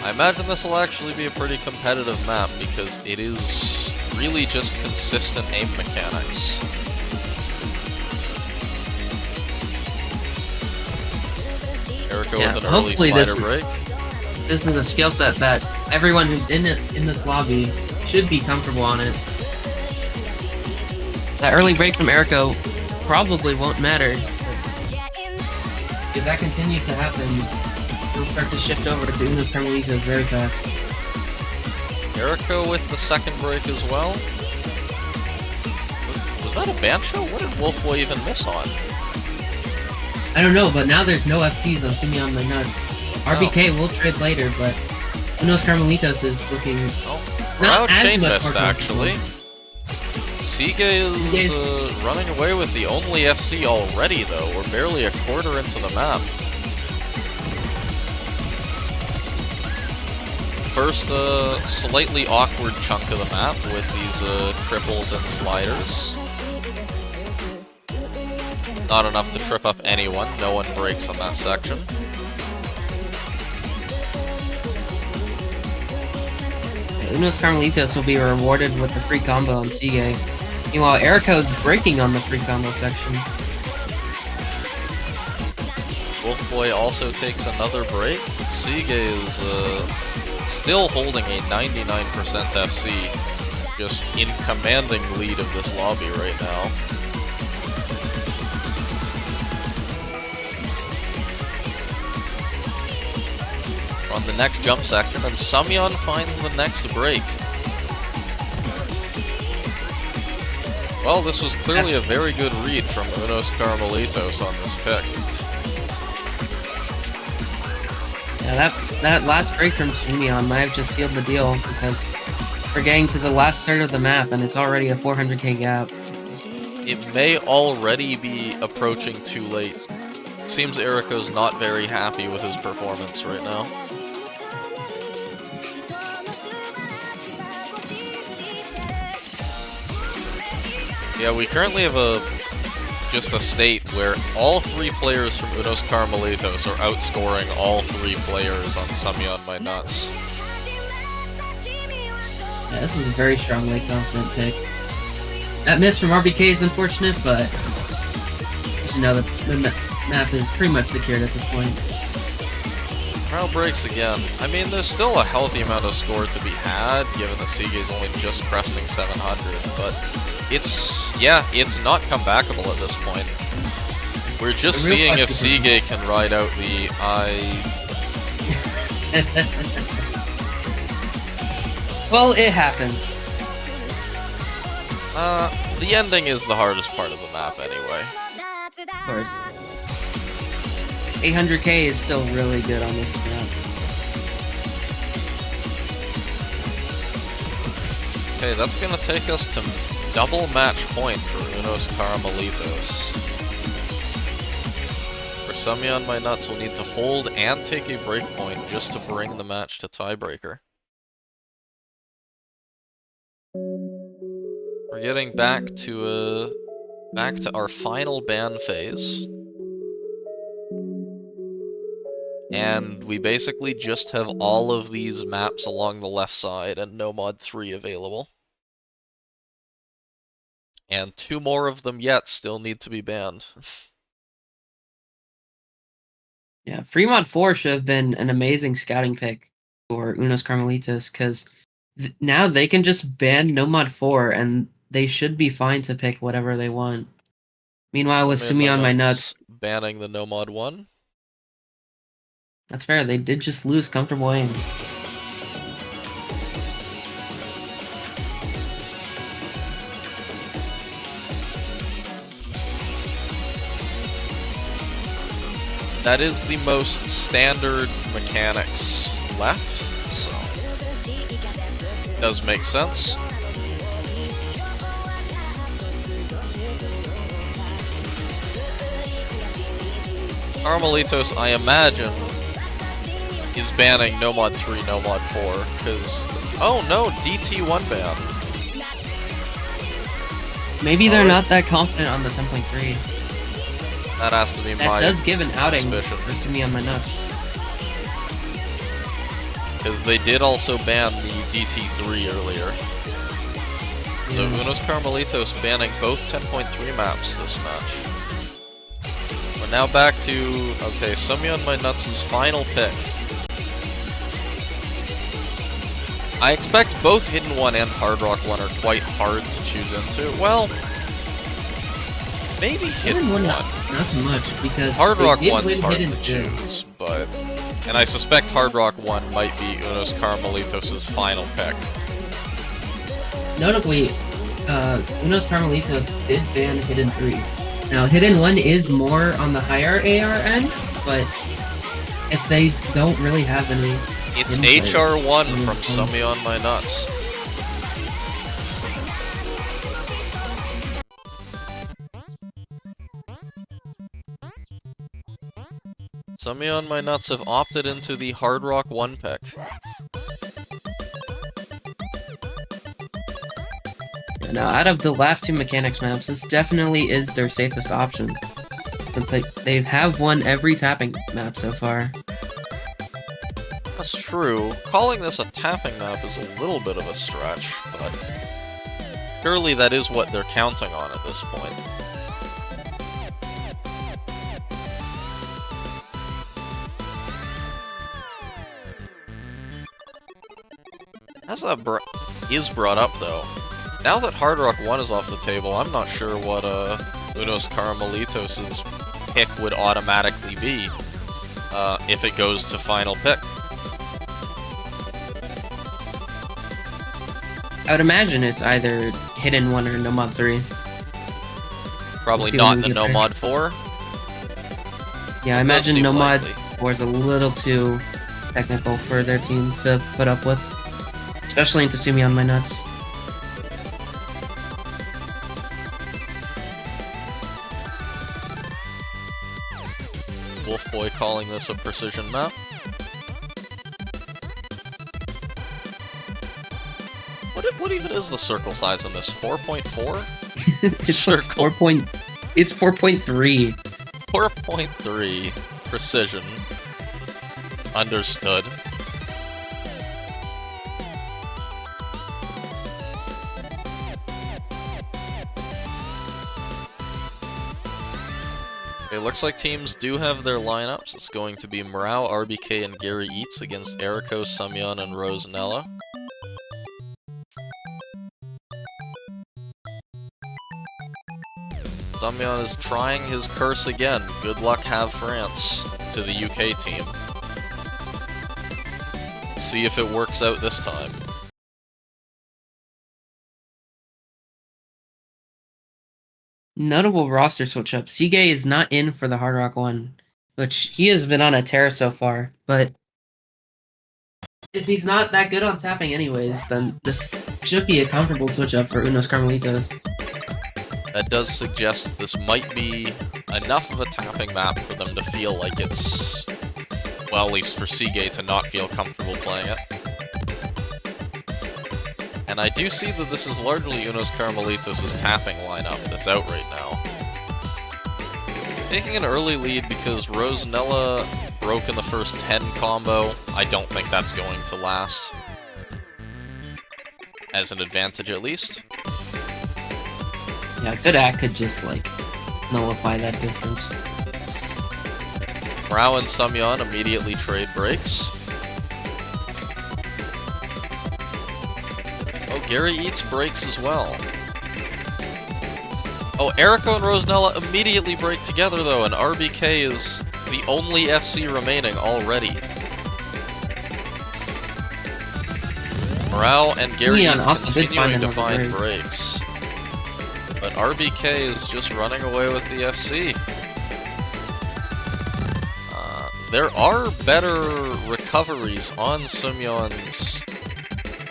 I imagine this will actually be a pretty competitive map because it is really just consistent aim mechanics. Eriko with an early slider break. This is a skill set that everyone who's in this lobby should be comfortable on it. That early break from Eriko probably won't matter. If that continues to happen, he'll start to shift over to Unos Carmelitos very fast. Eriko with the second break as well. Was that a Bancho? What did Wolfboy even miss on? I don't know, but now there's no FCs on Sumyeon My Nuts. RBK will trade later, but Unos Carmelitos is looking not as chain much missed more actually. Sige is running away with the only FC already though. We're barely a quarter into the map. First slightly awkward chunk of the map with these triples and sliders. Not enough to trip up anyone. No one breaks on that section. Unos Carmelitos will be rewarded with the free combo on Sige. Meanwhile, Eriko's breaking on the free combo section. Wolfboy also takes another break. Sige is still holding a 99% FC. Just in commanding lead of this lobby right now. On the next jump section, and Sumyeon finds the next break. Well, this was clearly a very good read from Unos Carmelitos on this pick. Yeah, that last break from Sumyeon might have just sealed the deal because we're getting to the last third of the map and it's already a 400k gap. It may already be approaching too late. It seems Eriko's not very happy with his performance right now. Yeah, we currently have just a state where all three players from Unos Carmelitos are outscoring all three players on Sumyeon My Nuts. Yeah, this is a very strongly confident pick. That miss from RBK is unfortunate, but you know the map is pretty much secured at this point. Crowd breaks again. I mean, there's still a healthy amount of score to be had, given that Sige's only just cresting 700, but it's not comebackable at this point. We're just seeing if Sige can ride out the Well, it happens. The ending is the hardest part of the map anyway. Of course. 800k is still really good on this map. Okay, that's gonna take us to double match point for Unos Carmelitos. For Sumyeon My Nuts will need to hold and take a break point just to bring the match to tiebreaker. We're getting back to our final ban phase. And we basically just have all of these maps along the left side and no mod 3 available. And 2 more of them yet still need to be banned. Yeah, free mod 4 should have been an amazing scouting pick for Unos Carmelitos because now they can just ban no mod 4 and they should be fine to pick whatever they want. Meanwhile, with Sumyeon My Nuts banning the no mod 1. That's fair, they did just lose comfortable aim. That is the most standard mechanics left, so Does make sense. Caramelitos, I imagine, is banning No Mod 3, No Mod 4, because... Oh no, DT1 ban. Maybe they're Alright. not that confident on the 10.3. That has to be That my does give an outing suspicion. for Sumi on my nuts. Because they did also ban the DT3 earlier. So Yeah. Unos Caramelitos banning both 10.3 maps this match. We're now back to, okay, Sumyeon My Nuts' final pick. I expect both Hidden 1 and Hard Rock 1 are quite hard to choose into. Well, maybe Hidden 1. Not so much, because Hard they Rock did 1's win hard Hidden to 2. choose, but... And I suspect Hard Rock 1 might be Unos Caramelitos' final pick. Notably, Unos Carmelitos did ban Hidden 3. Now, Hidden 1 is more on the higher AR end, but if they don't really have any... It's Hidden players, HR1 Hidden from 1. Sumyeon My Nuts. Sumyeon My Nuts have opted into the Hard Rock 1 pick. Now, out of the last two mechanics maps, this definitely is their safest option. Since they have won every tapping map so far. That's true. Calling this a tapping map is a little bit of a stretch, but surely that is what they're counting on at this point. As that is brought up, though, now that Hard Rock 1 is off the table, I'm not sure what Unos Caramelitos' pick would automatically be if it goes to final pick. I would imagine it's either Hidden 1 or No Mod 3. Probably see not when the we get No there. Mod 4. Yeah, I It does imagine seem No Mod likely. 4 is a little too technical for their team to put up with. Especially into Sumi on My Nuts. Wolfboy calling this a precision map. What even is the circle size in this? 4.4? It's like Circle. 4. It's 4.3. 4.3 precision. Understood. It looks like teams do have their lineups. It's going to be Morale, RBK, and Gary Eats against Eriko, Sumyeon, and Rosanella. Sumyeon is trying his curse again. Good luck, have France, to the UK team. See if it works out this time. Notable roster switch up. Sige is not in for the Hard Rock 1, which he has been on a tear so far, but if he's not that good on tapping anyways, then this should be a comfortable switch up for Unos Carmelitos. That does suggest this might be enough of a tapping map for them to feel like it's, well, at least for Seagate to not feel comfortable playing it. And I do see that this is largely Unos Caramelitos' tapping lineup that's out right now. Taking an early lead because Rosanella broke in the first 10 combo. I don't think that's going to last. As an advantage, at least. Yeah, good act could just, like, nullify that difference. Rao and Sumyeon immediately trade breaks. Oh, Gary Eats breaks as well. Oh, Eriko and Rosanella immediately break together though, and RBK is the only FC remaining already. Morale and Gary Sumyeon Eats also did find continuing to another find break. breaks. But RBK is just running away with the FC. There are better recoveries on Sumyeon's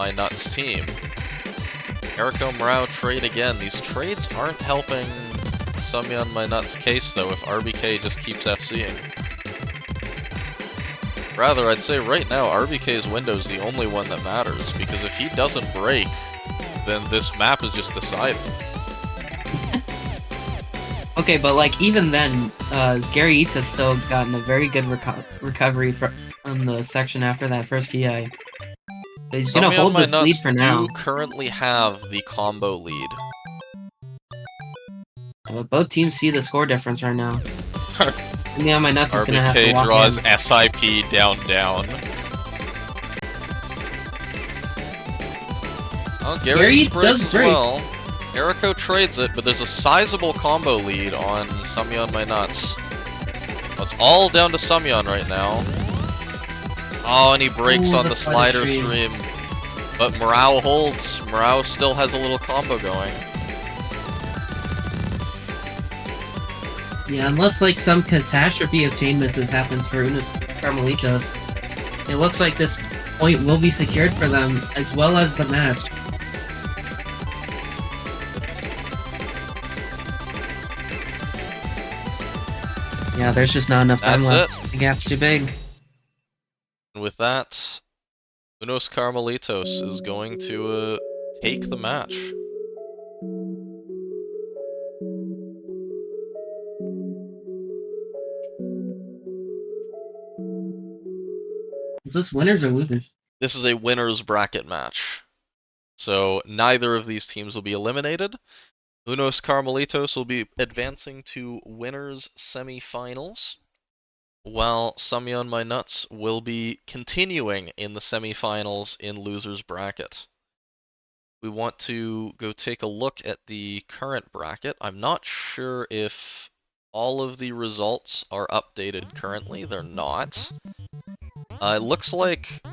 My Nuts team. Eriko Morao trade again. These trades aren't helping Sumyeon My Nuts' case though if RBK just keeps FCing. Rather, I'd say right now RBK's window's the only one that matters, because if he doesn't break, then this map is just decided. Okay, but like even then, Gary Eats has still gotten a very good recovery from the section after that first EI. But he's gonna hold this lead for now. Do currently have the combo lead. But both teams see the score difference right now. Yeah, My Nuts is gonna have to RBK walk draws in. SIP down. Oh, Gary Eats breaks as well. Eriko trades it, but there's a sizable combo lead on Sumyeon My Nuts. Well, it's all down to Sumyeon right now. Oh, and he breaks on the slider stream. But Morao holds. Morao still has a little combo going. Yeah, unless like some catastrophe of chain misses happens for Unos Carmelitos, it looks like this point will be secured for them, as well as the match. Yeah, there's just not enough time left. The gap's too big. And with that, Unos Carmelitos is going to take the match. Is this winners or losers? This is a winners bracket match. So neither of these teams will be eliminated. Unos Carmelitos will be advancing to winners semifinals, while Sumyeon My Nuts will be continuing in the semifinals in losers bracket. We want to go take a look at the current bracket. I'm not sure if all of the results are updated currently. They're not. It looks like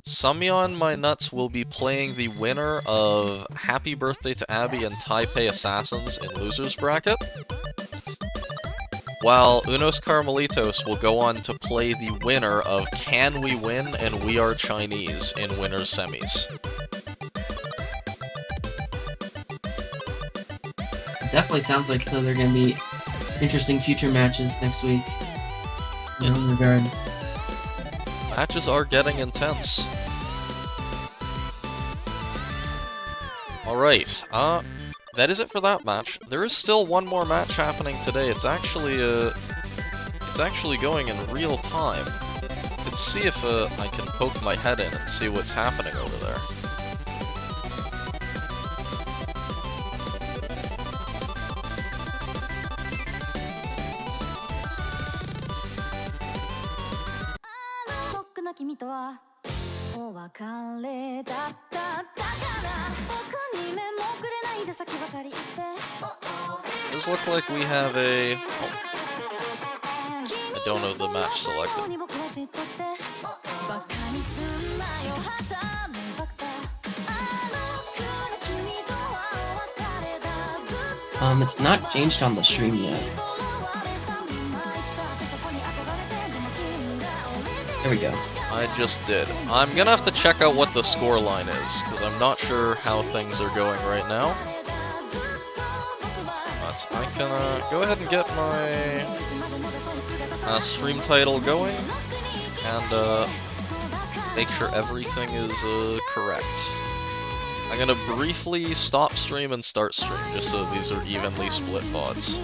Sumyeon My Nuts will be playing the winner of Happy Birthday to Abby and Taipei Assassins in losers bracket, while Unos Carmelitos will go on to play the winner of Can We Win and We Are Chinese in winners semis. It definitely sounds like those are going to be interesting future matches next week. In that regard. Matches are getting intense. Alright, that is it for that match. There is still one more match happening today. It's actually going in real time. Let's see if I can poke my head in and see what's happening over there. Does look like we have a... Oh. I don't know the match selected. It's not changed on the stream yet. There we go. I just did. I'm gonna have to check out what the score line is, because I'm not sure how things are going right now. But I can go ahead and get my stream title going, and make sure everything is correct. I'm gonna briefly stop stream and start stream, just so these are evenly split VODs.